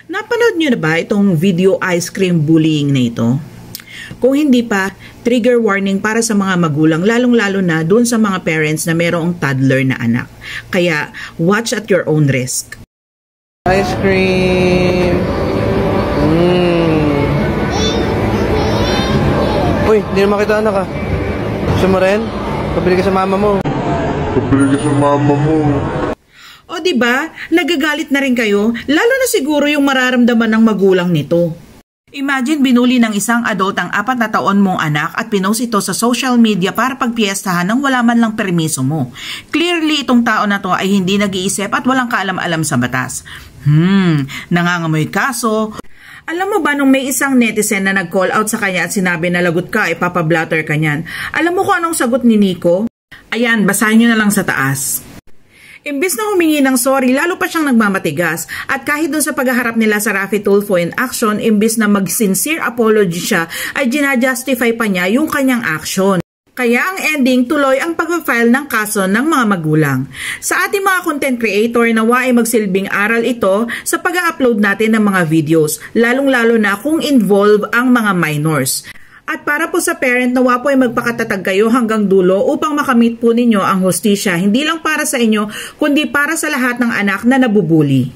Napanood nyo na ba itong video ice cream bullying na ito? Kung hindi pa, trigger warning para sa mga magulang, lalong-lalo na dun sa mga parents na mayroong toddler na anak. Kaya, watch at your own risk. Ice cream! Uy, hindi na makita anak ah. Gusto mo rin? Pabili ka sa mama mo. O diba, nagagalit na rin kayo, lalo na siguro yung mararamdaman ng magulang nito. Imagine binuli ng isang adult ang 4 na taon mong anak at pinost ito sa social media para pagpiestahan nang wala man lang permiso mo. Clearly itong tao na to ay hindi nag-iisip at walang kaalam-alam sa batas. Nangangamoy kaso. Alam mo ba nung may isang netizen na nag-call out sa kanya at sinabi na lagot ka, ipapablatter ka niyan. Alam mo kung anong sagot ni Nico? Ayan, basahin nyo na lang sa taas. Imbis na humingi ng sorry, lalo pa siyang nagmamatigas. At kahit dun sa paghaharap nila sa Raffy Tulfo in action, imbis na mag-sincere apology siya, ay ginajustify pa niya yung kanyang action. Kaya ang ending, tuloy ang pag-file ng kaso ng mga magulang. Sa ating mga content creator, nawa ay magsilbing aral ito sa pag-upload natin ng mga videos, lalong-lalo na kung involve ang mga minors. At para po sa parent, nawa po ay magpakatatag kayo hanggang dulo upang makamit po ninyo ang hustisya, hindi lang para sa inyo, kundi para sa lahat ng anak na nabubuli.